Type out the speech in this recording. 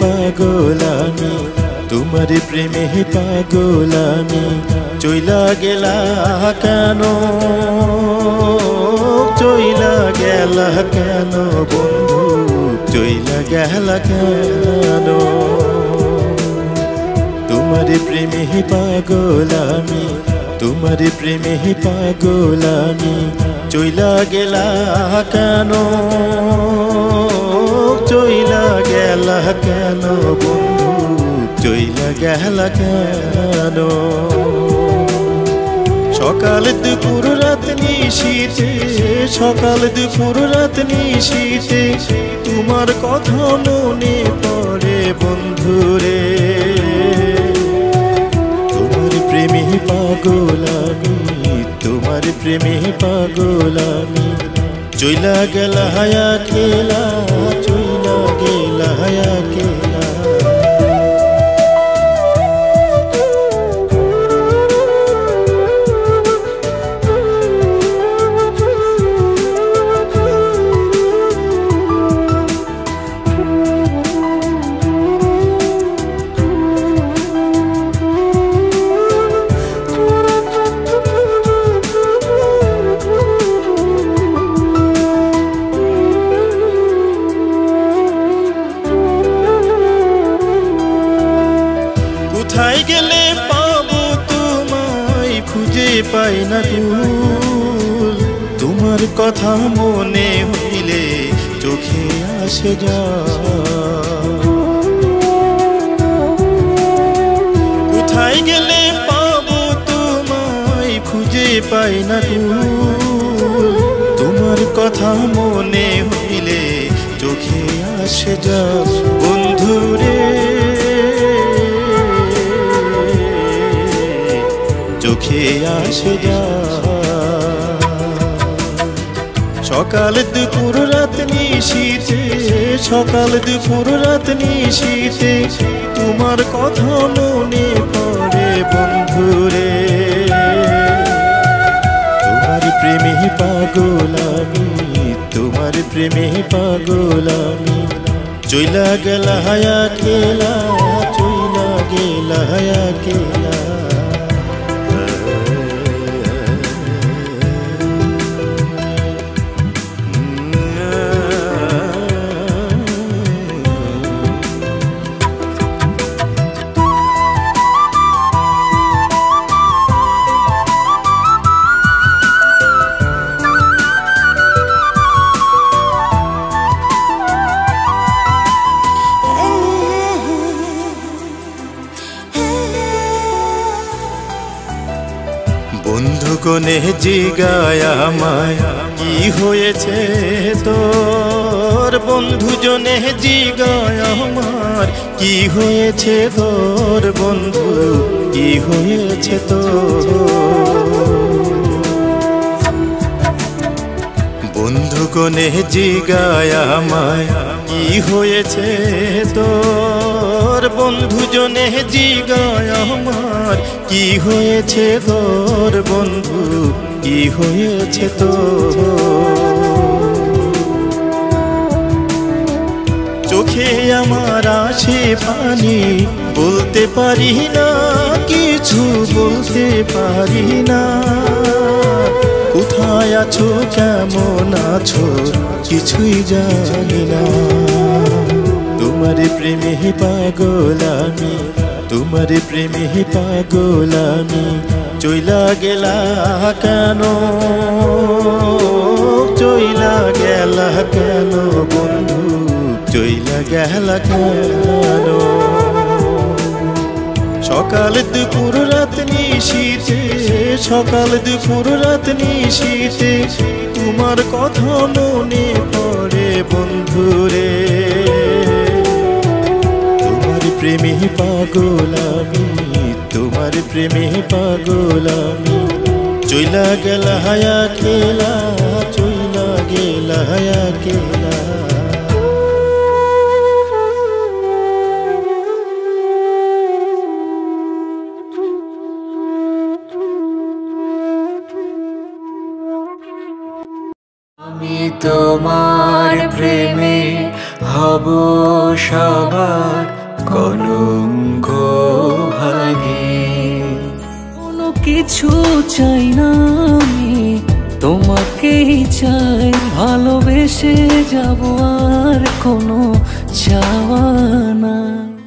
পাগল আমি, তোমার প্রেমে পাগল আমি। চইলা গেলা কেন, চইলা গেলা কেন বন্ধু, চইলা গেলা কেন? তোমার প্রেমে পাগল আমি, তোমার প্রেমে পাগল আমি। চইলা গেলা কেন, চইলা গেলা কেন বন্ধু, চইলা গেলা কেন? সকাল দুপুর রাত নিশীথে, সকাল দুপুর রাত নিশীথে তোমার কথা মনে পড়ে বন্ধুরে। তোমার প্রেমে পাগল আমি, তোমার প্রেমে পাগল আমি। চইলা গেলা হায়া খেলা, চইলা গেলা হায়া খেলা। কোথায় গেলে পাবো তোমায়, খুঁজে পাই না কুল। তোমার কথা মনে হইলে চোখে আসে জল। কোথায় গেলে পাবো তোমায়, খুঁজে পাই না কুল। তোমার কথা মনে হইলে চোখে আসে জল বন্ধুরে। চোখে আসে যা সকাল দুপুর রাত নিশীথে, সকাল দুপুর রাত নিশীথে তোমার কথা মনে পড়ে বন্ধুরে। তোমার প্রেমে পাগল আমি, তোমার প্রেমে পাগল আমি। চইলা গেলা হায়া খেলা, চইলা গেলা হায়া খেলা। বন্ধু কোনে জিগায় আমায় কি হয়েছে তোর, বন্ধু জনে জিগায় আমার কি হয়েছে তোর, বন্ধু কি হয়েছে তোর? বন্ধু কোনে জিগায় আমায় কি হয়েছে তোর, বন্ধু জনে জিগায় আমার কি হয়েছে তোর, বন্ধু কি হয়েছে তোর? চোখে আমার আসে পানি, বলতে পারি না কিছু, বলতে পারি না। কোথায় আছো কেমন আছো কিছুই জানি না। তোমার প্রেমে পাগল আমি, তোমার প্রেমে পাগল আমি। চইলা গেলা কেন, চইলা গেলা কেন বন্ধু, চইলা গেলা কেন? সকাল দুপুর রাত নিশীথে, সকাল দুপুর রাত নিশীথে তোমার কথা মনে পড়ে বন্ধুরে। তোমার প্রেমে পাগল আমি, তোমার প্রেমে পাগল আমি। চইলা গেলা হায়া খেলা, চইলা গেলা হায়া খেলা। আমি তোমার প্রেমে হব সবার কলঙ্ক ভাগী। কোনো কিছু চাই না আমি, তোমাকেই চাই। ভালোবেসে যাব, আর কোনো চাওয়া নাই।